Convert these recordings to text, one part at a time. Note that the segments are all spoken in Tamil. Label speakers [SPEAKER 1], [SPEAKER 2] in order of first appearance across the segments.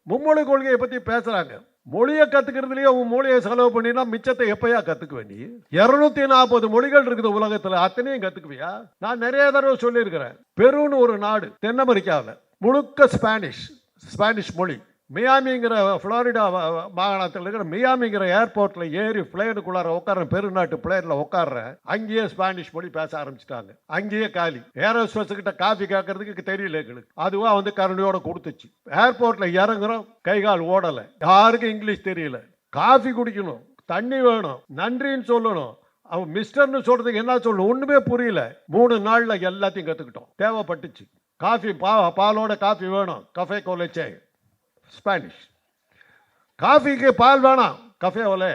[SPEAKER 1] மும்மொழி கொள்கையை பற்றி பேசுகிறாங்க. மொழியை கற்றுக்கிறதுலேயே உன் மொழியை செலவு பண்ணினா மிச்சத்தை எப்பயா கற்றுக்க வேண்டி? 240 மொழிகள் இருக்குது உலகத்தில், அத்தனையும் கற்றுக்குவியா? நான் நிறைய தடவை சொல்லியிருக்கிறேன். பெருன்னு ஒரு நாடு தென் அமெரிக்காவில், முழுக்க ஸ்பானிஷ் மொழி. மியாமிங்கிற ஃப்ளோரிடா மாகாணத்தில் இருக்கிற மியாமிங்கிற ஏர்போர்ட்டில் ஏறி பிளேனுக்குள்ளார உட்கார, பெருநாட்டு பிளேனில் உட்கார, அங்கேயே ஸ்பானிஷ் மொழி பேச ஆரம்பிச்சிட்டாங்க. அங்கேயே காலி. ஏரோஸ்பேஸ் கிட்ட காஃபி கேட்கறதுக்கு தெரியல எங்களுக்கு. அதுவா வந்து கரண்டியோட கொடுத்துச்சு. ஏர்போர்ட்டில் இறங்குறோம், கைகால் ஓடலை, யாருக்கும் இங்கிலீஷ் தெரியல. காஃபி குடிக்கணும், தண்ணி வேணும், நன்றின்னு சொல்லணும், அவன் மிஸ்டர்னு சொல்றதுக்கு என்ன சொல்லணும் ஒண்ணுமே புரியல. 3 நாள்ல எல்லாத்தையும் கத்துக்கிட்டோம். தேவைப்பட்டுச்சு. காஃபி பாலோட காஃபி வேணும், கஃபே கோலச்சே ஸ்பானிஷ். காஃபிக்கு பால் வேணாம், கஃபே ஓலே.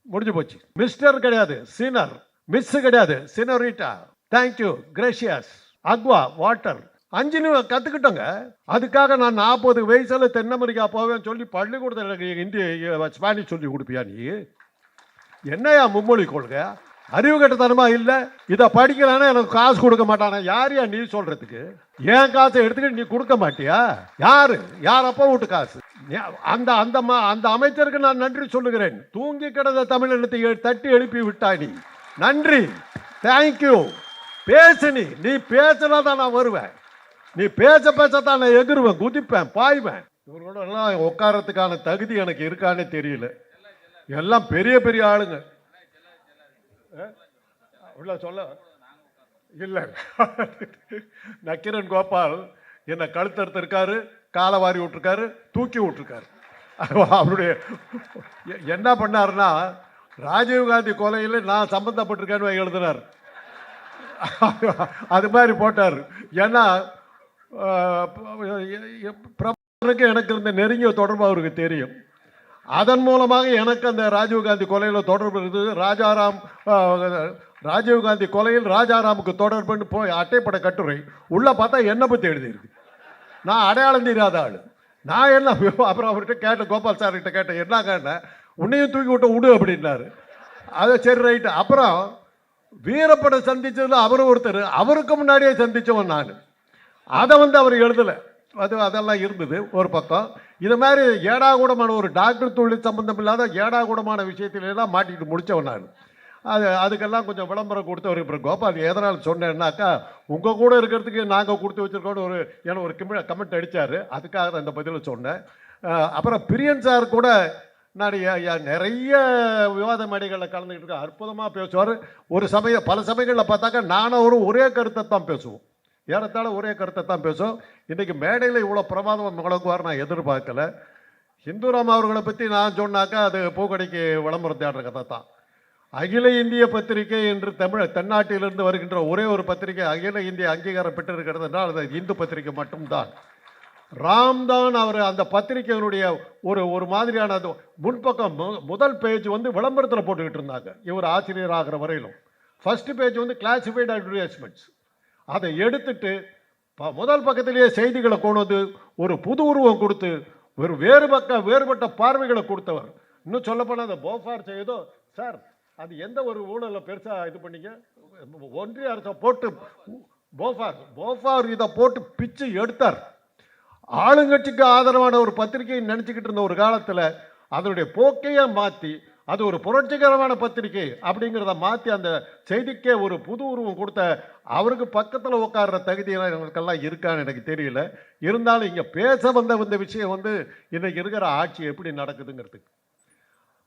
[SPEAKER 1] முடிஞ்சு போச்சு. மிஸ்டர் கிடையாது, சினர். மிஸ் கிடையாது, சினோரிட்டா. Thank you, gracious, Aqua, water. 5 கத்துக்கிட்டோங்க. அதுக்காக நான் 40 வயசுல தென் அமெரிக்கா போவேன்னு சொல்லி பள்ளிக்கூடத்தில் எனக்கு இந்திய ஸ்பானிஷ் சொல்லி கொடுப்பியா நீ? என்னையா மும்மொழி கொள்கை? அறிவு கட்டத்தனமா இல்லை? இதை படிக்கலான்னா எனக்கு காசு கொடுக்க மாட்டானா? யாரையா நீ சொல்றதுக்கு? ஏன் காசை எடுத்துக்கிட்டு நீ கொடுக்க மாட்டியா? யாரப்போ விட்டு காசு? அந்த அந்த அந்த அமைச்சருக்கு நான் நன்றி சொல்லுகிறேன். தூங்கி கிடந்த தமிழினத்தை தட்டி எழுப்பி விட்டா நீ. நன்றி, தேங்க்யூ. பேசு, நீ பேசினா தான் நான் வருவேன். நீ பேசத்தான் நான் எகிருவேன், குதிப்பேன், பாய்வேன். இவர்களோட எல்லாம் உட்காரத்துக்கான தகுதி எனக்கு இருக்கானே தெரியல. எல்லாம் பெரிய பெரிய ஆளுங்க. உள்ள சொல்ல இல்லை. நக்கீரன் கோபால் என்னை கழுத்தறுத்திருக்காரு, காலை வாரி விட்டுருக்காரு, தூக்கி விட்டுருக்காரு. அவருடைய என்ன பண்ணாருன்னா, ராஜீவ்காந்தி கொலையில் நான் சம்பந்தப்பட்டிருக்கேன்னு எழுதினார். அது மாதிரி போட்டார். ஏன்னா பிரபாகரனுக்கு எனக்கு இருந்த நெருங்கிய தொடர்பு அவருக்கு தெரியும். அதன் மூலமாக எனக்கு அந்த ராஜீவ்காந்தி கொலையில் தொடர்பு இருந்தது. ராஜீவ்காந்தி கொலையில் ராஜாராமுக்கு தொடர்புன்னு போய் அட்டைப்பட கட்டுரை உள்ள பார்த்தா என்னை பற்றி எழுதியிருக்கு. நான் அடையாளம் தெரியாத ஆள். நான் என்ன அப்புறம் அவர்கிட்ட கேட்டேன், கோபால் சார்கிட்ட கேட்டேன், என்ன கேட்டேன், உன்னையும் தூக்கி விட்டு விடு அப்படின்னாரு. அது சரி, ரைட்டு. அப்புறம் வீரப்படை சந்திச்சதில் அவரும் ஒருத்தர், அவருக்கு முன்னாடியே சந்தித்தவன் நான். அதை அவர் எழுதலை. அதெல்லாம் இருந்தது ஒரு பக்கம். இது மாதிரி ஏடாகூடமான ஒரு டாக்டர் தொழில் சம்பந்தம் இல்லாத ஏடாகூடமான விஷயத்திலாம் மாட்டிட்டு முடித்தவன் நான். அதுக்கெல்லாம் கொஞ்சம் விளம்பரம் கொடுத்தவர். இப்போ கோபால் எதனால் சொன்னேன்னாக்கா, உங்கள் கூட இருக்கிறதுக்கு நாங்கள் கொடுத்து வச்சுருக்கோன்னு எனக்கு ஒரு கமெண்ட் அடித்தார். அதுக்காக தான் இந்த பதிலை சொன்னேன். அப்புறம் பிரியன் சார் கூட நான் நிறைய விவாத மேடைகளில் கலந்துக்கிட்டு இருக்கேன். அற்புதமாக பேசுவார். பல சமயங்களில் பார்த்தாக்கா நானும் ஒரே கருத்தை தான் பேசுவோம். ஏறத்தாழ ஒரே கருத்தை தான் பேசும். இன்றைக்கி மேடையில் இவ்வளோ பிரமாதம் முழங்குவார் நான் எதிர்பார்க்கல. ஹிந்துராம் அவர்களை பற்றி நான் சொன்னாக்கா அது பூக்கடைக்கு விளம்பரம் தேடுற கதை தான். அகில இந்திய பத்திரிகை என்று தென்னாட்டிலிருந்து வருகின்ற ஒரே ஒரு பத்திரிகை அகில இந்திய அங்கீகாரம் பெற்றிருக்கிறது என்றால் அது இந்து பத்திரிகை மட்டும்தான். ராம்தான் அவர் அந்த பத்திரிகையினுடைய ஒரு மாதிரியான முன்பக்கம் முதல் பேஜ் விளம்பரத்தில் போட்டுக்கிட்டு இருந்தாங்க. இவர் ஆசிரியர் ஆகிற வரையிலும் ஃபர்ஸ்ட் பேஜ் கிளாசிஃபைடு அட்வர்டைஸ்மெண்ட்ஸ். அதை எடுத்துட்டு முதல் பக்கத்திலேயே செய்திகளை கொண்டு வந்து ஒரு புது உருவம் கொடுத்து ஒரு வேறுபட்ட பார்வைகளை கொடுத்தவர். இன்னும் சொல்லப்போனால் அந்த போஃபார் செய்தோ சார், அது எந்த ஒரு ஊழலில் பெருசாக இது பண்ணீங்க? ஒன்றிய அரசை போட்டு போஃபார் இதை போட்டு பிச்சு எடுத்தார். ஆளுங்கட்சிக்கு ஆதரவான ஒரு பத்திரிகையை நினச்சிக்கிட்டு இருந்த ஒரு காலத்தில் அதனுடைய போக்கையே மாற்றி அது ஒரு புரட்சிகரமான பத்திரிகை அப்படிங்கிறத மாற்றி அந்த செய்திக்கே ஒரு புது உருவம் கொடுத்த அவருக்கு பக்கத்தில் உட்கார்ற தகுதி எனக்கெல்லாம் இருக்கான்னு எனக்கு தெரியல. இருந்தாலும் இங்கே பேச வந்த விஷயம் இன்னைக்கு இருக்கிற ஆட்சி எப்படி நடக்குதுங்கிறதுக்கு,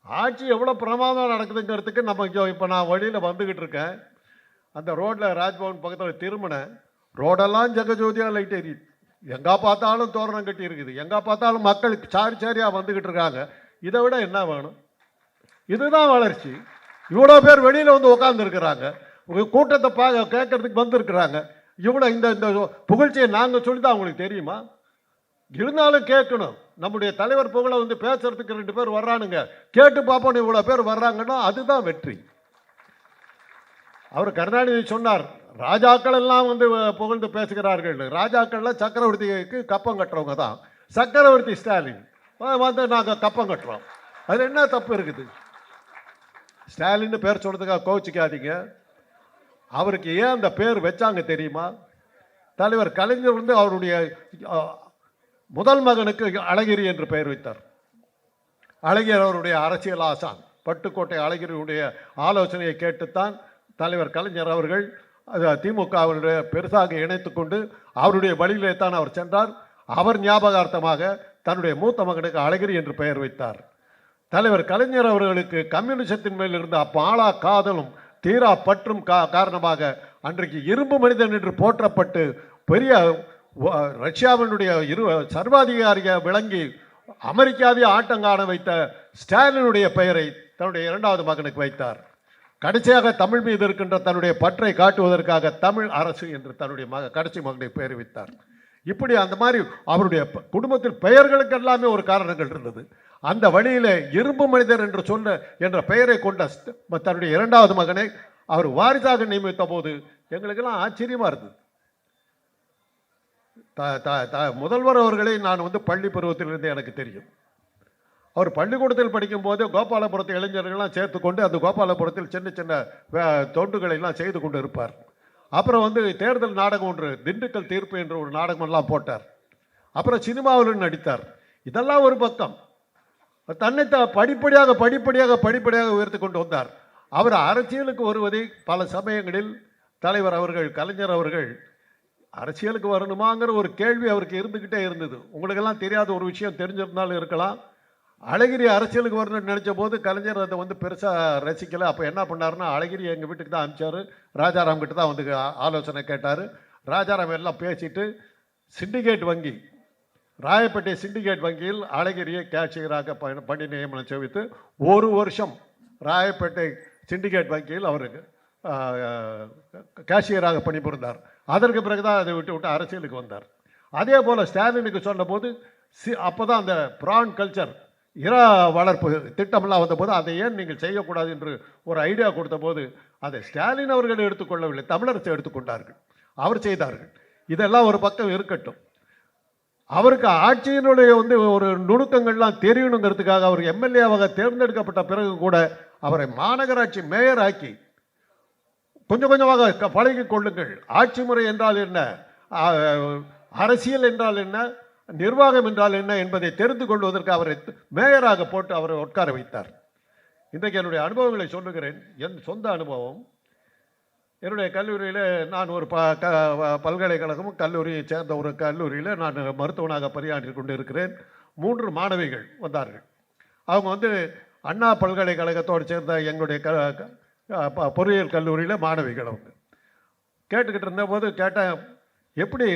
[SPEAKER 1] ஆட்சி எவ்வளோ பிரமாதம் நடக்குதுங்கிறதுக்கு நம்ம இப்போ நான் வழியில் வந்துக்கிட்டு இருக்கேன். அந்த ரோட்டில் ராஜ்பவன் பக்கத்தில் திரும்பினேன். ரோடெல்லாம் ஜெகஜோதியாக லைட் எரியுது. எங்கே பார்த்தாலும் தோரணம் கட்டி இருக்குது. எங்கே பார்த்தாலும் மக்கள் சாரியாக வந்துக்கிட்டு இருக்காங்க. இதை விட என்ன வேணும்? இதுதான் வளர்ச்சி. இவ்வளோ பேர் வெளியில் உட்காந்துருக்கிறாங்க, கூட்டத்தை கேட்கறதுக்கு வந்திருக்கிறாங்க. இவ்வளோ இந்த புகழ்ச்சியை நாங்கள் சொல்லி தான் அவங்களுக்கு தெரியுமா? இருந்தாலும் கேட்கணும். நம்முடைய தலைவர் புகழை பேசுறதுக்கு 2 பேர் வர்றானுங்க, கேட்டு பார்ப்போம். இவ்வளோ பேர் வர்றாங்கன்னா அதுதான் வெற்றி. அவர் கருணாநிதி சொன்னார், ராஜாக்கள் எல்லாம் புகழ்ந்து பேசுகிறார்கள். ராஜாக்கள்லாம் சக்கரவர்த்திக்கு கப்பம் கட்டுறவங்க தான். சக்கரவர்த்தி ஸ்டாலின் நாங்கள் கப்பம் கட்டுறோம். அது என்ன தப்பு இருக்குது? ஸ்டாலின் பேர் சொல்றதுக்காக கோச்சிக்காதீங்க. அவருக்கு ஏன் அந்த பேர் வச்சாங்க தெரியுமா? தலைவர் கலைஞர் அவருடைய முதல் மகனுக்கு அழகிரி என்று பெயர் வைத்தார். அழகிரி அவருடைய அரசியல் ஆசான். பட்டுக்கோட்டை அழகிரியுடைய ஆலோசனையை கேட்டுத்தான் தலைவர் கலைஞர் அவர்கள் திமுகவினுடைய பெருசாக இணைத்து கொண்டு அவருடைய வழியிலே தான் அவர் சென்றார். அவர் ஞாபகார்த்தமாக தன்னுடைய மூத்த மகனுக்கு அழகிரி என்று பெயர் வைத்தார். தலைவர் கலைஞர் அவர்களுக்கு கம்யூனிசத்தின் மேல் இருந்த ஆளா காதலும் தீரா பற்றும் காரணமாக அன்றைக்கு இரும்பு மனிதன் என்று போற்றப்பட்டு பெரிய ரஷ்யாவினுடைய சர்வாதிகாரியாக விளங்கி அமெரிக்காவே ஆட்டங்காண வைத்த ஸ்டாலினுடைய பெயரை தன்னுடைய இரண்டாவது மகனுக்கு வைத்தார். கடைசியாக தமிழ் மீது இருக்கின்ற தன்னுடைய பற்றை காட்டுவதற்காக தமிழ் அரசு என்று தன்னுடைய கடைசி மகனை பெயர் வைத்தார். இப்படி அந்த மாதிரி அவருடைய குடும்பத்தில் பெயர்களுக்கு எல்லாமே ஒரு காரணங்கள் இருந்தது. அந்த வழியிலே இரும்பு மனிதர் என்று சொன்ன என்ற பெயரை கொண்ட தன்னுடைய இரண்டாவது மகனை அவர் வாரிசாக நியமித்த போது எங்களுக்கெல்லாம் ஆச்சரியமா இருந்தது. முதல்வர் அவர்களை நான் பள்ளி பருவத்திலிருந்து எனக்கு தெரியும். அவர் பள்ளிக்கூடத்தில் படிக்கும் போது கோபாலபுரத்து இளைஞர்கள்லாம் சேர்த்து கொண்டு அந்த கோபாலபுரத்தில் சின்ன சின்ன தொண்டுகளை எல்லாம் செய்து கொண்டு இருப்பார். அப்புறம் தேர்தல் நாடகம் ஒன்று திண்டுக்கல் தீர்ப்பு என்ற ஒரு நாடகமெல்லாம் போட்டார். அப்புறம் சினிமாவில் நடித்தார். இதெல்லாம் ஒரு பக்கம். தன்னை படிப்படியாக படிப்படியாக படிப்படியாக உயர்த்தி கொண்டு வந்தார். அவர் அரசியலுக்கு வருவதை பல சமயங்களில் தலைவர் அவர்கள் கலைஞர் அவர்கள் அரசியலுக்கு வரணுமாங்கிற ஒரு கேள்வி அவருக்கு இருந்துக்கிட்டே இருந்தது. உங்களுக்கெல்லாம் தெரியாத ஒரு விஷயம் தெரிஞ்சிருந்தாலும் இருக்கலாம். அழகிரி அரசியலுக்கு வரணும்னு நினச்ச போது கலைஞர் அதை பெருசாக ரசிக்கலை. அப்போ என்ன பண்ணாருன்னா, அழகிரி எங்கள் வீட்டுக்கு தான் அனுப்பிச்சார். ராஜாராம் கிட்ட தான் ஆலோசனை கேட்டார். ராஜாராம் எல்லாம் பேசிட்டு சிண்டிகேட் வங்கி ராயப்பேட்டை சிண்டிகேட் வங்கியில் அழகிரியை கேஷியராக பணி நியமனம் செய்வித்து ஒரு வருஷம் ராயப்பேட்டை சிண்டிகேட் வங்கியில் அவருக்கு கேஷியராக பணிபுரிந்தார். அதற்கு பிறகுதான் அதை விட்டு அரசியலுக்கு வந்தார். அதே போல் ஸ்டாலினுக்கு சொன்னபோது அப்போ தான் அந்த பிரான் கல்ச்சர் இறா வளர்ப்பு திட்டமெல்லாம் வந்தபோது அதை ஏன் நீங்கள் செய்யக்கூடாது என்று ஒரு ஐடியா கொடுத்த போது அதை ஸ்டாலின் அவர்கள் எடுத்துக்கொள்ளவில்லை, தமிழரசு எடுத்துக்கொண்டார்கள், அவர் செய்தார்கள். இதெல்லாம் ஒரு பக்கம் இருக்கட்டும். அவருக்கு ஆட்சியினுடைய ஒரு நுணுக்கங்கள்லாம் தெரியணுங்கிறதுக்காக அவர் எம்எல்ஏவாக தேர்ந்தெடுக்கப்பட்ட பிறகு கூட அவரை மாநகராட்சி மேயர் ஆக்கி கொஞ்சம் கொஞ்சமாக பழகி கொள்ளுங்கள். ஆட்சி முறை என்றால் என்ன, அரசியல் என்றால் என்ன, நிர்வாகம் என்றால் என்ன என்பதை தெரிந்து கொள்வதற்கு அவரை மேயராக போட்டு அவரை உட்கார வைத்தார். இன்றைக்கு என்னுடைய அனுபவங்களை சொல்லுகிறேன். என் சொந்த அனுபவம். என்னுடைய கல்லூரியில் நான் ஒரு பல்கலைக்கழகமும் கல்லூரியை சேர்ந்த ஒரு கல்லூரியில் நான் மருத்துவனாக பணியாற்றி கொண்டு இருக்கிறேன். 3 மாணவிகள் வந்தார்கள். அவங்க அண்ணா பல்கலைக்கழகத்தோடு சேர்ந்த எங்களுடைய பொறியியல் கல்லூரியில் மாணவிகள். அவங்க கேட்டுக்கிட்டு இருந்தபோது கேட்டேன், எப்படி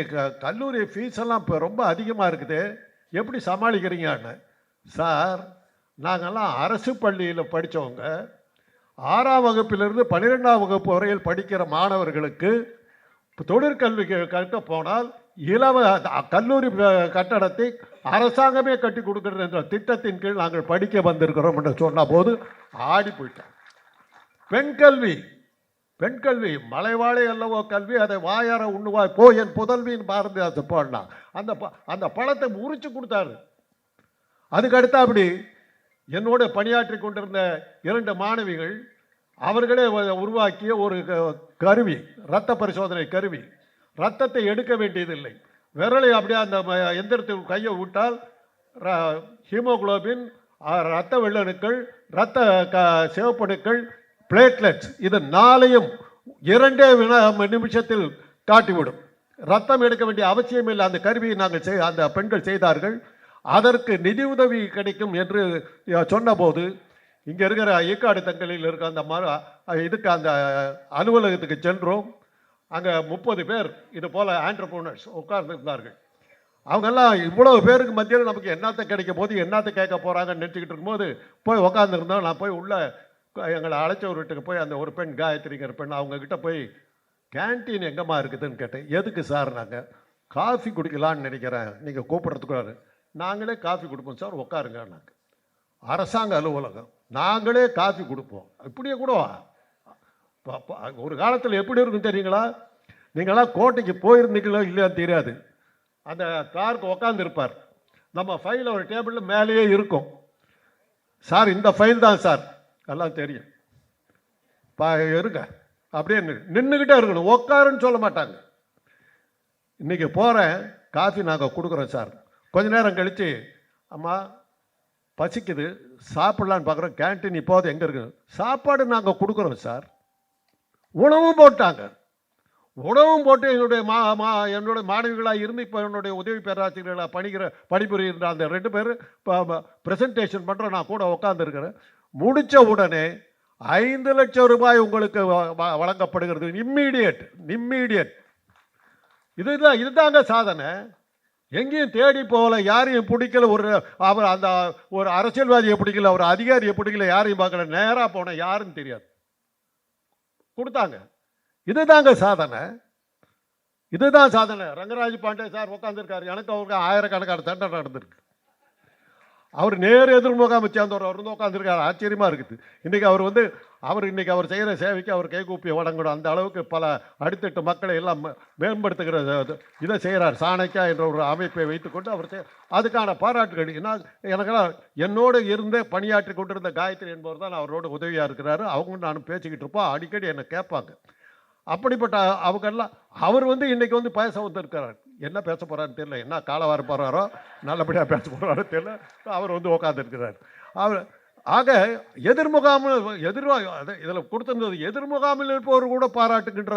[SPEAKER 1] கல்லூரி ஃபீஸ் எல்லாம் இப்போ ரொம்ப அதிகமாக இருக்குது, எப்படி சமாளிக்கிறீங்கன்னு. சார், நாங்கள்லாம் அரசு பள்ளியில் படித்தவங்க. 6ஆம் வகுப்பிலிருந்து 12ஆம் வகுப்பு வரையில் படிக்கிற மாணவர்களுக்கு தொழிற்கல்வி கற்க போனால் கல்லூரி கட்டடத்தை அரசாங்கமே கட்டி கொடுக்கிறது என்ற திட்டத்தின் கீழ் நாங்கள் படிக்க வந்திருக்கிறோம் என்று சொன்ன போது ஆடி போயிட்டோம். பெண் கல்வி மலைவாழை அல்லவோ கல்வி, அதை வாயார உண்ணுவாய் போ என் புதல்வியின் பாரதிதாசன் போடலாம். அந்த பழத்தை உரிச்சு கொடுத்தாரு. அதுக்கு அடுத்த அப்படி என்னோட பணியாற்றி கொண்டிருந்த 2 மாணவிகள் அவர்களே உருவாக்கிய ஒரு கருவி, இரத்த பரிசோதனை கருவி. இரத்தத்தை எடுக்க வேண்டியதில்லை, விரலை அப்படியே அந்த எந்திரத்தில் கையை விட்டால் ஹீமோகுளோபின், இரத்த வெள்ளணுக்கள், இரத்த சிவப்பணுக்கள், பிளேட்லெட்ஸ், இது 4ஐயும் 2 நிமிஷத்தில் காட்டிவிடும். ரத்தம் எடுக்க வேண்டிய அவசியம் இல்லை. அந்த கருவியை அந்த பெண்கள் செய்தார்கள். அதற்கு நிதி உதவி கிடைக்கும் என்று சொன்னபோது இங்கே இருக்கிற ஈக்காடு தங்கலில் இருக்க அந்த அலுவலகத்துக்கு சென்றோம். அங்கே 30 பேர் இது போல் ஆண்டர்பிரினர்ஸ் உட்கார்ந்துருந்தார்கள். அவங்கெல்லாம் இவ்வளவு பேருக்கு மத்தியில் நமக்கு என்னத்தை கிடைக்கும் போது என்னத்தை கேட்க போகிறாங்கன்னு நினச்சிக்கிட்டு இருக்கும்போது போய் உட்காந்துருந்தோம். நான் போய் உள்ள எங்களை அழைச்சவர் வீட்டுக்கு போய் அந்த ஒரு பெண், காயத்ரிங்கிற பெண், அவங்கக்கிட்ட போய் கேன்டீன் எங்கம்மா இருக்குதுன்னு கேட்டேன். எதுக்கு சார்? நாங்கள் காஃபி குடிக்கலான்னு நினைக்கிறேன், நீங்கள் கூப்பிட்றதுக்குள்ளாரு. நாங்களே காஃபி கொடுப்போம் சார், உட்காருங்க. நாங்கள் அரசாங்க அலுவலகம், நாங்களே காஃபி கொடுப்போம். இப்படியே கூடவா? ஒரு காலத்தில் எப்படி இருக்குன்னு தெரியுங்களா? நீங்களாம் கோட்டைக்கு போயிருந்தீங்களோ இல்லையான்னு தெரியாது. அந்த காருக்கு உட்காந்துருப்பார். நம்ம ஃபைல் ஒரு டேபிளில் மேலேயே இருக்கும். சார் இந்த ஃபைல் தான் சார், எல்லாம் தெரியும், இருங்க. அப்படியே நின்றுக்கிட்டே இருக்கணும், உட்காருன்னு சொல்ல மாட்டாங்க. இன்றைக்கி போகிறேன், காஃபி நாங்கள் கொடுக்குறோம் சார், கொஞ்ச நேரம் கழித்து, அம்மா பசிக்குது சாப்பிட்லான்னு பார்க்குறோம், கேன்டீன் இப்போது எங்கே இருக்குது? சாப்பாடு நாங்கள் கொடுக்குறோம் சார். உணவும் போட்டாங்க. உணவும் போட்டு என்னுடைய மாணவிகளாக இருந்து இப்போ என்னுடைய உதவி பேராசிரியர்களாக பணிபுரிகிற அந்த 2 பேர் ப்ரெசன்டேஷன் பண்ணுறோம், நான் கூட உட்காந்துருக்கிறேன். முடித்த உடனே 5 லட்சம் ரூபாய் உங்களுக்கு வழங்கப்படுகிறது. இம்மீடியட். இதுதாங்க சாதனை. எங்கேயும் தேடி போகல, யாரையும் பிடிக்கல, ஒரு அரசியல்வாதியை பிடிக்கல, ஒரு அதிகாரியை பிடிக்கல, யாரையும் பார்க்கல, நேராக போன யாருன்னு தெரியாது கொடுத்தாங்க. இதுதான் சாதனை. ரங்கராஜ் பாண்டே சார் உட்காந்துருக்காரு, எனக்கு அவருக்கு ஆயிரக்கணக்கான சண்டை நடந்திருக்கு. அவர் நேர் எதிர்முகாமை சேர்ந்தவர், அவர் வந்து உட்காந்துருக்காரு. ஆச்சரியமாக இருக்குது. இன்றைக்கி அவர் செய்கிற சேவைக்கு அவர் கைகூப்பி வழங்கணும். அந்த அளவுக்கு பல அடித்தட்டு மக்களை எல்லாம் மேம்படுத்துகிற இதை செய்கிறார். சாணக்கியா என்ற ஒரு அமைப்பை வைத்துக்கொண்டு அவர் அதுக்கான பாராட்டுகள். எனக்கெல்லாம் என்னோடு இருந்து பணியாற்றி கொண்டிருந்த காயத்ரி என்பவர் தான் அவரோட உதவியாக இருக்கிறாரு. அவங்க நானும் பேசிக்கிட்டு இருப்போம், அடிக்கடி என்னை கேட்பாங்க. அப்படிப்பட்ட அவங்கெல்லாம் அவர் வந்து இன்றைக்கி வந்து பேச வந்திருக்கிறார். என்ன பேச போகிறான்னு தெரியல, என்ன காலவார போகிறாரோ, நல்லபடியாக பேச போகிறாரோ தெரியல. அவர் வந்து உட்காந்துருக்கிறார். அவர் ஆக இதில் கொடுத்திருந்தது எதிர்முகாமில் இருப்பவர் கூட பாராட்டுகின்ற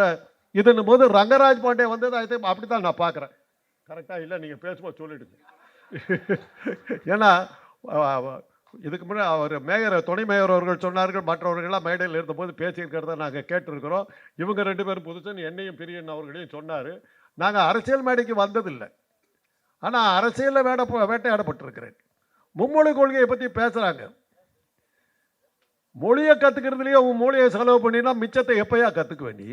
[SPEAKER 1] இதுன்னு போது ரங்கராஜ் பாண்டே வந்தது அப்படி தான் நான் பார்க்குறேன். கரெக்டாக இல்லை, நீங்கள் பேசும்போது சொல்லிடுங்க. ஏன்னா இதுக்கு முன்னாடி அவர் துணை மேயர் அவர்கள் சொன்னார்கள், மற்றவர்கள்லாம் மேடையில் இருந்தபோது பேசியிருக்கிறத நாங்கள் கேட்டிருக்கிறோம். இவங்க 2 பேரும் புதுசுன்னு என்னையும் பிரியன் அவர்களையும் சொன்னார். நாங்கள் அரசியல் மேடைக்கு வந்ததில்லை, ஆனால் அரசியலில் வேட்டையாடப்பட்டிருக்கிறேன். மும்மொழி கொள்கையை பற்றி பேசுகிறாங்க. மொழியை கற்றுக்கிறதுலேயே உன் மொழியை செலவு பண்ணினா மிச்சத்தை எப்போயா கற்றுக்க வேண்டி?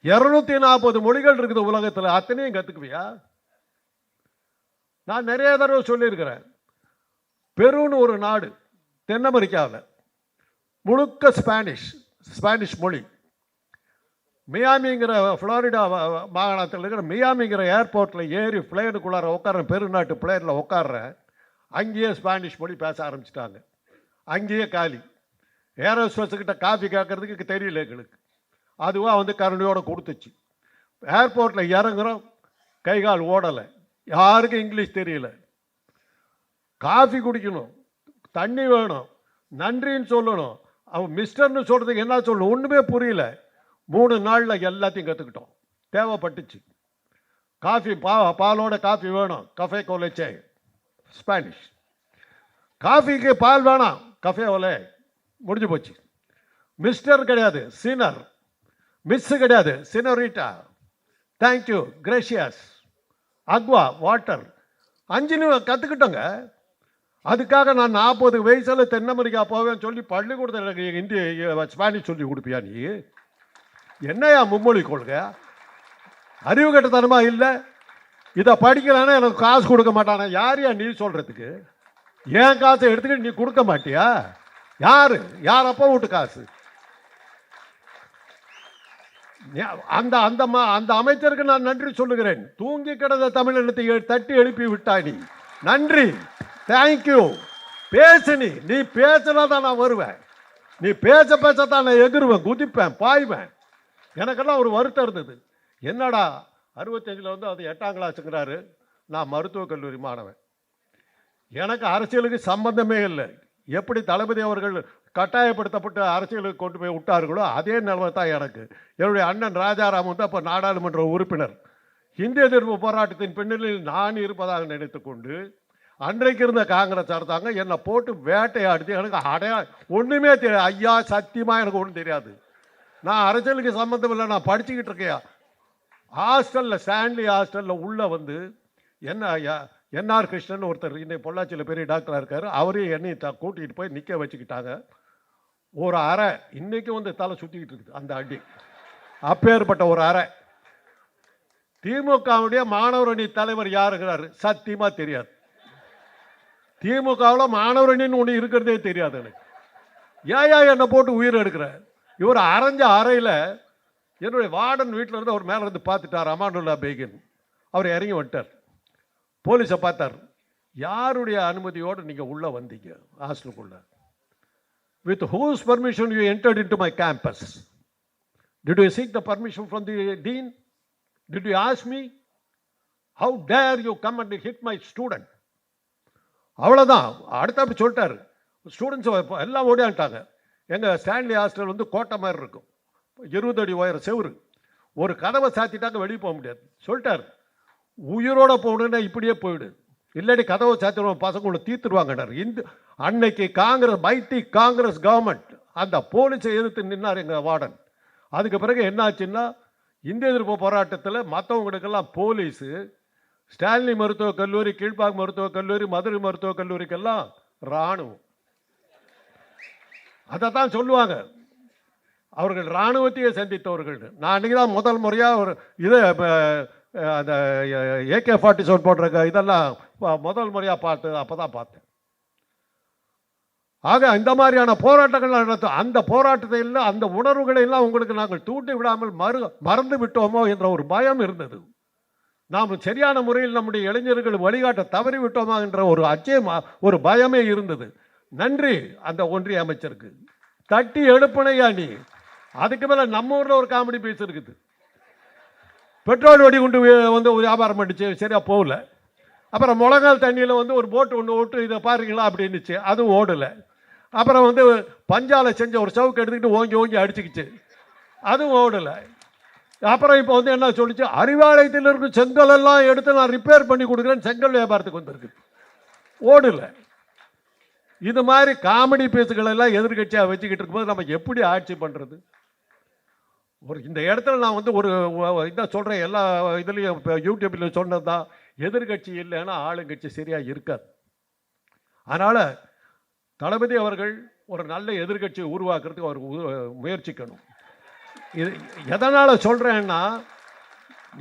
[SPEAKER 1] 240 மொழிகள் இருக்குது உலகத்தில், அத்தனையும் கற்றுக்குவியா? நான் நிறைய தடவை சொல்லியிருக்கிறேன். பெருன்னு ஒரு நாடு தென் அமெரிக்காவில், முழுக்க ஸ்பானிஷ் மொழி. மியாமிங்கிற ஃப்ளாரிடா மாகாணத்தில் இருக்கிற மியாமிங்கிற ஏர்போர்ட்டில் ஏறி பிளேனுக்குள்ளார உட்கார, பெருநாட்டு பிளேனில் உட்கார்ற, அங்கேயே ஸ்பானிஷ் மொழி பேச ஆரம்பிச்சிட்டாங்க. அங்கேயே காலி. ஏரோஸ்பேஸுக்கிட்ட காஃபி கேட்கறதுக்கு தெரியல எங்களுக்கு. அதுவாக வந்து கரண்டியோடு கொடுத்துச்சு. ஏர்போர்ட்டில் இறங்குறோம், கை கால் ஓடலை, யாருக்கும் இங்கிலீஷ் தெரியல. காஃபி குடிக்கணும், தண்ணி வேணும், நன்றின்னு சொல்லணும், அவன் மிஸ்டர்னு சொல்கிறதுக்கு என்ன சொல்லணும் ஒன்றுமே புரியல. 3 நாளில் எல்லாத்தையும் கற்றுக்கிட்டோம். தேவைப்பட்டுச்சு. காஃபி பாலோட காஃபி வேணும், கஃபே கோலேச்சே ஸ்பானிஷ். காஃபிக்கு பால் வேணாம், கஃபே ஓலே, முடிஞ்சு போச்சு. மிஸ்டர் கிடையாது, சீனர். மிஸ்ஸு கிடையாது, சினோரிட்டா. Thank you, gracious, Aqua, water. 5 கற்றுக்கிட்டோங்க. அதுக்காக நான் 40 வயசில் தென் அமெரிக்கா போவேன்னு சொல்லி பள்ளிக்கூடத்தில் எனக்கு ஸ்பானிஷ் சொல்லி கொடுப்பியா நீ? என்னையா மும்மொழி கொள்கை? அறிவு கட்டத்தனமா இல்லை? இதை படிக்கலன்னா எனக்கு காசு கொடுக்க மாட்டானா? யாரையா நீ சொல்கிறதுக்கு? ஏன் காசை எடுத்துக்கிட்டு நீ கொடுக்க மாட்டியா? யார் அப்போ வீட்டு காசு? அந்த அந்த அந்த அமைச்சருக்கு நான் நன்றி சொல்லுகிறேன். தூங்கி கிடந்த தமிழினத்தை தட்டி எழுப்பி விட்டா நீ. நன்றி, தேங்க்யூ. பேசு, நீ பேசினா தான் நான் வருவேன். நீ பேசத்தான் நான் எகிருவேன், குதிப்பேன், பாய்வேன். எனக்கெல்லாம் ஒரு வருத்தம் இருந்தது. என்னடா 65 வந்து அது 8ஆம் கிளாஸுங்கிறாரு, நான் மருத்துவக் கல்லூரி மாணவன். எனக்கு அரசியலுக்கு சம்பந்தமே இல்லை. எப்படி தளபதி அவர்கள் கட்டாயப்படுத்தப்பட்டு அரசியலுக்கு கொண்டு போய் விட்டார்களோ அதே நிலைமை தான் எனக்கு. என்னுடைய அண்ணன் ராஜாராம் வந்து அப்போ நாடாளுமன்ற உறுப்பினர். இந்திய எதிர்ப்பு போராட்டத்தின் பின்னணியில் நான் இருப்பதாக நினைத்து கொண்டு அன்றைக்கு இருந்த காங்கிரஸ் அரசாங்க என்னை போட்டு வேட்டையாடுது. எனக்கு ஒன்றுமே தெரியாது. ஐயா, சத்தியமாக எனக்கு ஒன்றும் தெரியாது. நான் அரசியலுக்கு சம்மந்தம் இல்லை, நான் படிச்சுக்கிட்டு இருக்கேன். ஹாஸ்டலில், ஸ்டான்லி ஹாஸ்டலில் உள்ளே வந்து என்ஆர் கிருஷ்ணன் ஒருத்தர் இன்னைக்கு பொள்ளாச்சியில் பெரிய டாக்டராக இருக்கார். அவரையும் என்னையும் கூட்டிகிட்டு போய் நிற்க வச்சுக்கிட்டாங்க. ஒரு அறை இன்னைக்கு வந்து தலை சுற்றிக்கிட்டு இருக்குது அந்த அடி. அப்பேற்பட்ட ஒரு அறை. திமுகவுடைய மாணவர் அணி தலைவர் யாருங்கிறாரு? சத்தியமாக தெரியாது. திமுகவில் மாணவர் அணின்னு ஒன்று இருக்கிறதே தெரியாது எனக்கு. ஏன் என்னை போட்டு உயிர் எடுக்கிற? இவர் அரைஞ்ச அறையில் என்னுடைய வார்டன் வீட்டில் இருந்து அவர் மேலே இருந்து பார்த்துட்டார், அமானுல்லா பேகின். அவர் இறங்கி வந்துட்டார். போலீஸை பார்த்தார். யாருடைய அனுமதியோடு நீங்கள் உள்ளே வந்தீங்க ஹாஸ்டலுக்குள்ள? With whose permission you entered into my campus? Did you seek the permission from the dean? Did you ask me? How dare you come and hit my student. அவ்வளோதான். அடுத்த அப்படி சொல்லிட்டாரு. ஸ்டூடெண்ட்ஸ் எல்லாம் ஓடியான்ட்டாங்க. எங்கள் ஸ்டான்லி ஹாஸ்டல் வந்து கோட்டை மாதிரி இருக்கும், 20 அடி உயர செவுரு. ஒரு கதவை சாத்திட்டாங்க, வெளியே போக முடியாது. சொல்லிட்டார், உயிரோட போகணுன்னா இப்படியே போயிடு, இல்லாட்டி கதவை சாத்திடுவோம், பசங்க உள்ள தீர்த்துருவாங்கன்னார். அன்னைக்கு காங்கிரஸ் கவர்மெண்ட் அந்த போலீஸை எதிர்த்து நின்னார் எங்கள் வார்டன். அதுக்கு பிறகு என்னாச்சுன்னா, இந்திய எதிர்ப்பு போராட்டத்தில் மற்றவங்களுக்கெல்லாம் போலீஸு, ஸ்டான்லி மருத்துவக் கல்லூரி, கீழ்பாக் மருத்துவக் கல்லூரி, மதுரை மருத்துவக் கல்லூரிக்கெல்லாம் இராணுவம். அதை தான் சொல்லுவாங்க, அவர்கள் இராணுவத்தையே சந்தித்தவர்கள். நான் அன்றைக்கி தான் முதல் முறையாக ஒரு இது அந்த AK-47 போட்டிருக்க இதெல்லாம் முதல் முறையாக பார்த்தது, அப்போ தான் பார்த்தேன். ஆக இந்த மாதிரியான போராட்டங்கள் நடத்தும். அந்த போராட்டத்தை எல்லாம், அந்த உணர்வுகளை எல்லாம் உங்களுக்கு நாங்கள் தூண்டி விடாமல் மறந்து விட்டோமோ என்ற ஒரு பயம் இருந்தது. நாம் சரியான முறையில் நம்முடைய இளைஞர்கள் வழிகாட்ட தவறி விட்டோமா என்ற ஒரு அச்சயமா, ஒரு பயமே இருந்தது. நன்றி அந்த ஒன்றிய அமைச்சருக்கு. தட்டி எழுப்பினையா நீ. அதுக்கு மேலே நம்ம ஊரில் ஒரு காமெடி பீஸ் இருக்குது. பெட்ரோல் வெடி கொண்டு வந்து வியாபாரம் பண்ணிச்சு, சரியா போகல. அப்புறம் முழங்கால் தண்ணியில் வந்து ஒரு போட்டு ஒன்று ஓட்டு இதை பாருங்களா அப்படின்னுச்சு, அதுவும் ஓடலை. அப்புறம் வந்து பஞ்சால செஞ்ச ஒரு சவுக்கு எடுத்துக்கிட்டு ஓங்கி ஓங்கி அடிச்சுக்கிச்சு, அதுவும் ஓடலை. அப்புறம் இப்போ வந்து என்ன சொல்லிச்சு, அறிவாலயத்தில் இருக்கும் செங்கல் எல்லாம் எடுத்து நான் ரிப்பேர் பண்ணி கொடுக்குறேன்னு செங்கல் வியாபாரத்துக்கு வந்திருக்கு, ஓடலை. இது மாதிரி காமெடி பீஸுகள் எல்லாம் எதிர்கட்சியாக வச்சுக்கிட்டு இருக்கும்போது நம்ம எப்படி ஆட்சி பண்ணுறது? இந்த இடத்துல நான் வந்து ஒரு இதான் சொல்கிறேன், எல்லா இதுலேயும் இப்போ யூடியூப்பில் சொன்னது தான், எதிர்கட்சி இல்லைன்னா ஆளுங்கட்சி சரியாக இருக்காது. அதனால் தளபதி அவர்கள் ஒரு நல்ல எதிர்கட்சியை உருவாக்குறதுக்கு அவர் முயற்சிக்கணும். இது எதனால் சொல்கிறேன்னா,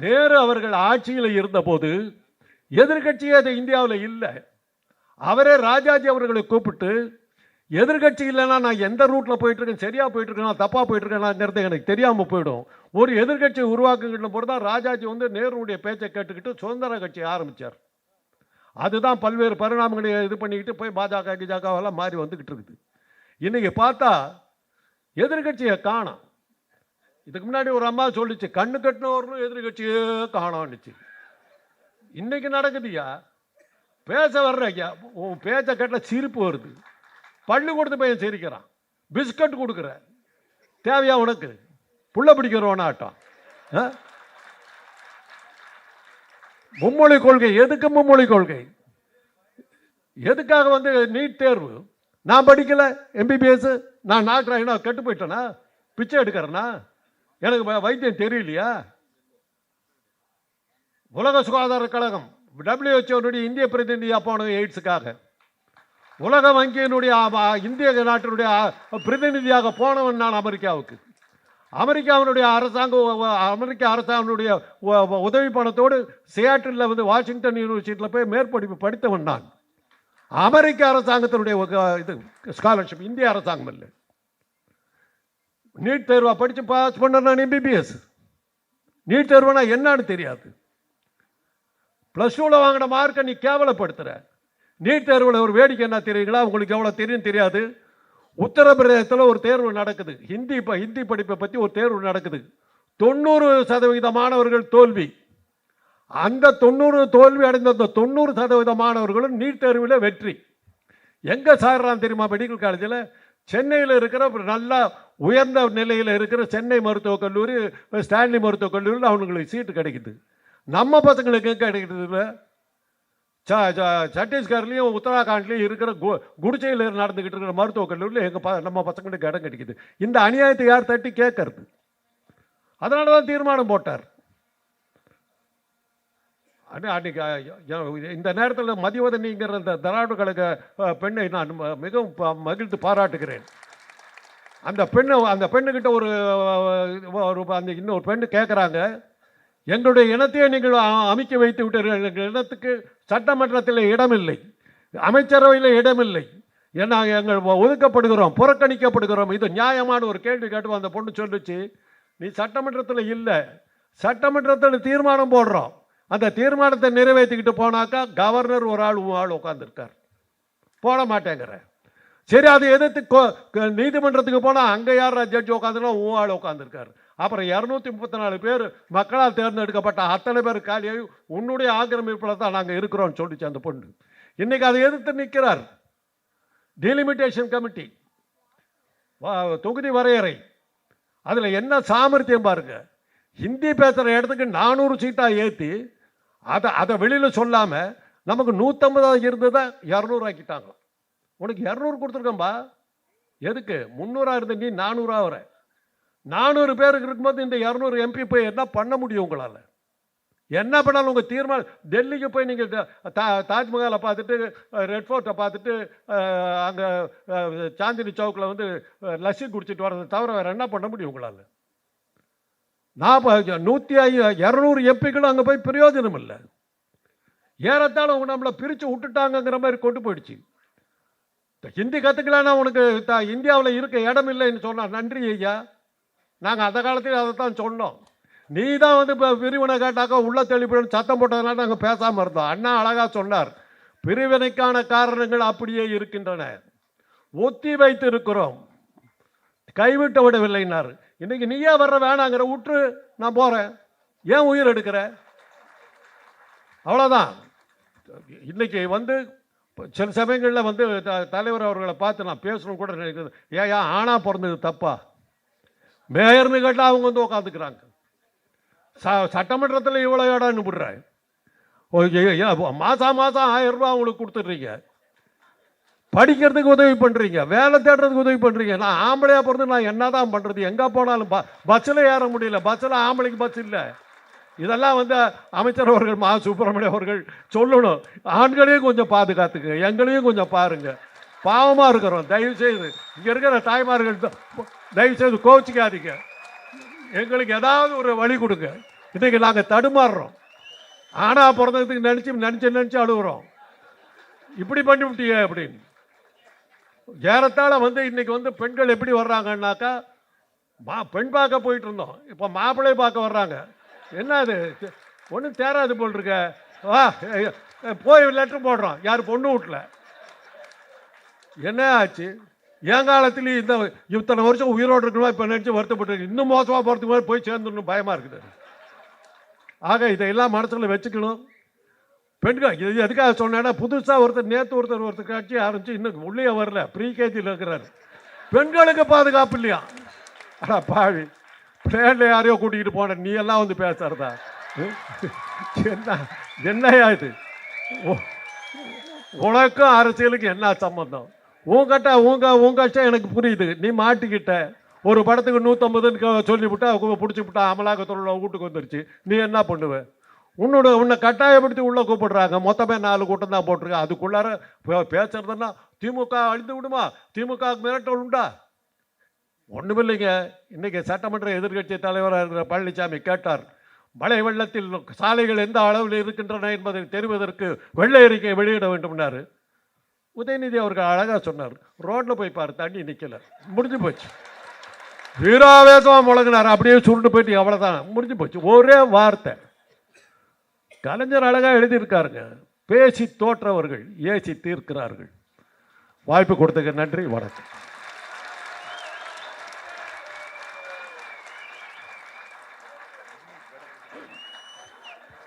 [SPEAKER 1] நேரு அவர்கள் ஆட்சியில் இருந்தபோது எதிர்கட்சியே அது இந்தியாவில் இல்லை. அவரே ராஜாஜி அவர்களை கூப்பிட்டு, எதிர்கட்சி இல்லைன்னா நான் எந்த ரூட்டில் போயிட்டுருக்கேன், சரியாக போயிட்டுருக்கேன், தப்பாக போயிட்டுருக்கேன்னாங்கிறது எனக்கு தெரியாமல் போயிடும். ஒரு எதிர்கட்சியை உருவாக்குகின்ற போது தான் ராஜாஜி வந்து நேருடைய பேச்சை கேட்டுக்கிட்டு சுதந்திர கட்சியை ஆரம்பித்தார். அதுதான் பல்வேறு பரிணாமங்களை இது பண்ணிக்கிட்டு போய் பாஜக கிஜாகவெல்லாம் மாறி வந்துக்கிட்டு இருக்குது. இன்றைக்கி பார்த்தா எதிர்கட்சியை காணோம். இதுக்கு முன்னாடி ஒரு அம்மா சொல்லிச்சு, கண்ணு கட்டினவர்களும் எதிர்கட்சியே காணோன்னுச்சு. இன்னைக்கு நடக்குதுயா, பேச வர்ற ஐயா, உன் பேச்ச கேட்ட சிரிப்பு வருது. பள்ளிக்கூடத்து பையன் சிரிக்கிறான், பிஸ்கட் கொடுக்குற, தேவையா உனக்கு? புள்ள பிடிக்கிறோன்னு ஆட்டம். மும்மொழி கொள்கை, எதுக்கு மும்மொழி கொள்கை? எதுக்காக வந்து நீட் தேர்வு? நான் படிக்கல MBBS, நான் டாக்டர் கெட்டு போயிட்டேனா? பிச்சை எடுக்கிறேன்னா? எனக்கு வைத்தியம் தெரியலையா? உலக சுகாதார கழகம் WHO இந்திய பிரதிநிதியாக போனது எய்ட்ஸுக்காக, உலக வங்கியினுடைய இந்திய நாட்டினுடைய பிரதிநிதியாக போனவன் நான் அமெரிக்காவுக்கு. அமெரிக்க அரசாங்கனுடைய உதவி பணத்தோடு சியாட்டில் வந்து வாஷிங்டன் யூனிவர்சிட்டியில் போய் மேற்படிப்பு படித்தவன் நான். அமெரிக்க அரசாங்கத்தினுடைய இது ஸ்காலர்ஷிப், இந்திய அரசாங்கம் இல்லை. நீட் தேர்வாக படித்து பாஸ் பண்ண நான் MBBS. நீட் தேர்வுனா என்னன்னு தெரியாது. +2 வாங்கின மார்க்கை நீ கேவலப்படுத்துகிற. நீட் தேர்வில் ஒரு வேடிக்கை என்ன தெரியுங்களா? உங்களுக்கு எவ்வளோ தெரியும் தெரியாது. உத்தரப்பிரதேசத்தில் ஒரு தேர்வு நடக்குது, ஹிந்தி படிப்பை பற்றி ஒரு தேர்வு நடக்குது. 90% மாணவர்கள் தோல்வி. அந்த 90 தோல்வி அடைந்த அந்த 90% மாணவர்களும் நீட் தேர்வில் வெற்றி. எங்கே சார்றான் தெரியுமா? மெடிக்கல் காலேஜில். சென்னையில் இருக்கிற நல்ல உயர்ந்த நிலையில் இருக்கிற சென்னை மருத்துவக் கல்லூரி, ஸ்டான்லி மருத்துவக் கல்லூரியில் அவங்களுக்கு சீட்டு கிடைக்குது. நம்ம பசங்களுக்கு எங்கே கிடைக்கிறது? சத்தீஸ்கர்லேயும் உத்தராகண்ட்லேயும் இருக்கிற குடிசையில் நடந்துக்கிட்டு இருக்கிற மருத்துவக் கல்லூரியில் நம்ம பசங்களுக்கு இடம் கிடைக்குது. இந்த அநியாயத்தை யார் தட்டி கேட்கறது? அதனால தான் தீர்மானம் போட்டார். அன்னைக்கு இந்த நேரத்தில் மதிவதனிங்கிற இந்த திராவிட கழக பெண்ணை நான் மிகவும் மகிழ்ந்து பாராட்டுகிறேன். அந்த பெண்ணுக்கிட்ட இன்னொரு பெண்ணு கேட்குறாங்க, எங்களுடைய இனத்தையே நீங்கள் அமைக்க வைத்து விட்டீர்கள், எங்கள் இனத்துக்கு சட்டமன்றத்தில் இடமில்லை, அமைச்சரவையில் இடமில்லை, ஏன்னா எங்கள் ஒதுக்கப்படுகிறோம், புறக்கணிக்கப்படுகிறோம். இது நியாயமான ஒரு கேள்வி கேட்டு அந்த பொண்ணு சொல்லிச்சு, நீ சட்டமன்றத்தில் இல்லை, சட்டமன்றத்தில் தீர்மானம் போடுறோம், அந்த தீர்மானத்தை நிறைவேற்றிக்கிட்டு போனாக்கா கவர்னர் ஒரு ஆள் உட்காந்துருக்கார், போட மாட்டேங்கிற. சரி, அதை எதிர்த்து நீதிமன்றத்துக்கு போனால் அங்கே யார் ஜட்ஜ் உட்காந்துருக்கா? ஆள் உட்காந்துருக்கார். அப்புறம் 234 பேர் மக்களால் தேர்ந்தெடுக்கப்பட்ட அத்தனை பேர் காலியாகி உன்னுடைய ஆக்கிரமிப்பில் தான் நாங்கள் இருக்கிறோம்னு சொல்லிச்சு அந்த பொண்ணு. இன்னைக்கு அதை எதிர்த்து நிற்கிறார். டெலிமிட்டேஷன் கமிட்டி, தொகுதி வரையறை, அதில் என்ன சாமர்த்தியம் பாருங்க. ஹிந்தி பேசுகிற இடத்துக்கு 400 சீட்டாக ஏற்றி அதை வெளியில் சொல்லாமல் நமக்கு 150 இருந்ததை 200 ஆக்கிட்டாங்க. உனக்கு 200 கொடுத்துருக்கம்பா, எதுக்கு 300 இருந்த நீ 400 வர. 400 பேருக்கு இருக்கும்போது இந்த 200 எம்பி போய் என்ன பண்ண முடியும் உங்களால்? என்ன பண்ணாலும் உங்கள் தீர்மானம். டெல்லிக்கு போய் நீங்கள் தாஜ்மஹாலை பார்த்துட்டு, ரெட் ஃபோர்ட்டை பார்த்துட்டு, அங்கே சாந்தினி சவுக்கில் வந்து லஸ்ஸி குடிச்சிட்டு வர்றதை தவிர வேறு என்ன பண்ண முடியும் உங்களால்? 200 எம்பிக்களும் அங்கே போய் பிரயோஜனம் இல்லை. ஏறத்தாழ அவங்க நம்மளை பிரித்து விட்டுட்டாங்கங்கிற மாதிரி கொண்டு போயிடுச்சு. ஹிந்தி கற்றுக்கலான்னா உனக்கு இந்தியாவில் இருக்க இடம் இல்லைன்னு சொன்னார். நன்றி ஐயா, நாங்கள் அந்த காலத்தில் அதை தான் சொன்னோம். நீ தான் வந்து இப்போ பிரிவினை கேட்டாக்கா உள்ள தெளிப்புன்னு சத்தம் போட்டதுனால நாங்கள் பேசாமல் இருந்தோம். அண்ணா அழகாக சொன்னார், பிரிவினைக்கான காரணங்கள் அப்படியே இருக்கின்றன, ஒத்தி வைத்து இருக்கிறோம், கைவிட்ட விடவில்லைன்னார். இன்னைக்கு நீயே வர்ற வேணாங்கிற, விட்டு நான் போகிறேன், ஏன் உயிர் எடுக்கிற? அவ்வளோதான். இன்னைக்கு வந்து சில சமயங்களில் வந்து தலைவர் அவர்களை பார்த்து நான் பேசணும் கூட நினைக்கிறது. ஏன் ஆணா பிறந்தது தப்பா? மேயர்னு கேட்டால் அவங்க வந்து உட்காந்துக்கிறாங்க. சட்டமன்றத்தில் இவ்வளோ இடம்னு விடுறேன். மாதம் 1000 ரூபா அவங்களுக்கு கொடுத்துட்றீங்க, படிக்கிறதுக்கு உதவி பண்ணுறீங்க, வேலை தேடுறதுக்கு உதவி பண்ணுறீங்க. நான் ஆம்பளையாக பிறந்து நான் என்ன தான் பண்ணுறது? எங்கே போனாலும் பஸ்ஸில் ஏற முடியல, பஸ்ஸில் ஆம்பளைக்கு பஸ் இல்லை. இதெல்லாம் வந்து அமைச்சர் அவர்கள் மா சுப்பிரமணியம் அவர்கள் சொல்லணும். ஆண்களையும் கொஞ்சம் பாதுகாத்துங்க, எங்களையும் கொஞ்சம் பாருங்க, பாவமாக இருக்கிறோம். தயவுசெய்து இங்கே இருக்கிற தாய்மார்கள் தயவுசெய்து கோச்சிக்காதீங்க, எங்களுக்கு ஏதாவது ஒரு வழி கொடுங்க. இன்றைக்கி நாங்கள் தடுமாறுறோம். ஆனால் பிறந்ததுக்கு நினச்சி அழுகுறோம். இப்படி பண்ணி விட்டீங்க அப்படின்னு. ஏறத்தாழ வந்து இன்னைக்கு வந்து பெண்கள் எப்படி வர்றாங்கன்னாக்கா, பெண் பார்க்க போயிட்டு இருந்தோம், இப்போ மாப்பிள்ளை பார்க்க வர்றாங்க. என்ன அது ஒன்றும் தேராது போல் இருக்க, வா போய் லெட்டர் போடுறோம். யார் பொண்ணு வீட்டில் என்ன ஆச்சு? என் காலத்துலேயும் இத்தனை வருஷம் உயிரோடு இருக்கணுமா இப்போ நினச்சி வருத்தப்பட்டு இன்னும் மோசமாக போகிறதுக்கு மாதிரி போய் சேர்ந்துடணும் பயமாக இருக்குது. ஆக இதையெல்லாம் மனசில் வச்சுக்கணும். பெண்கள் இது எதுக்காக சொன்னேன்னா, புதுசாக ஒருத்தர் கட்சி ஆரம்பிச்சு இன்னும் உள்ளே வரல, ப்ரீகேஜியில் இருக்கிறாரு. பெண்களுக்கு பாதுகாப்பு இல்லையா? ஆனால் பாவி பிளேனில் யாரையோ கூட்டிகிட்டு போன நீ எல்லாம் வந்து பேசுறதா? என்னையா இது? உனக்கும் அரசியலுக்கு என்ன சம்பந்தம்? உங்க கஷ்டம் எனக்கு புரியுது. நீ மாட்டிக்கிட்ட ஒரு படத்துக்கு 150 சொல்லிவிட்டா பிடிச்சி விட்டா அமலாக்கத்துறை வீட்டுக்கு வந்துருச்சு. நீ என்ன பண்ணுவ? உன்னை கட்டாயப்படுத்தி உள்ளே கூப்பிடுறாங்க. மொத்தமே 4 கூட்டம் தான் போட்டிருக்க. அதுக்குள்ளார பேசுறதுன்னா திமுக அழிந்து விடுமா? திமுகவுக்கு மிரட்டல் உண்டா? ஒன்றுமில்லைங்க. இன்றைக்கி சட்டமன்ற எதிர்கட்சி தலைவராக இருக்கிற பழனிசாமி கேட்டார், மழை வெள்ளத்தில் சாலைகள் எந்த அளவில் இருக்கின்றன என்பதை தெரிவதற்கு வெள்ளை அறிக்கை வெளியிட வேண்டும்னாரு. உதயநிதி அவர்கள் அழகாக சொன்னார், ரோட்டில் போய் பாரு, தண்ணி நிற்கலை, முடிஞ்சு போச்சு. வீராவேசமாக முழங்கினார், அப்படியே சுருண்டு போயிட்டு அவ்வளோதான், முடிஞ்சு போச்சு. ஒரே வார்த்தை. கலைஞர் அழகாக எழுதியிருக்காருங்க, பேசி தோற்றவர்கள் ஏசி தீர்க்கிறார்கள். வாய்ப்பு கொடுத்ததுக்கு நன்றி, வணக்கம்.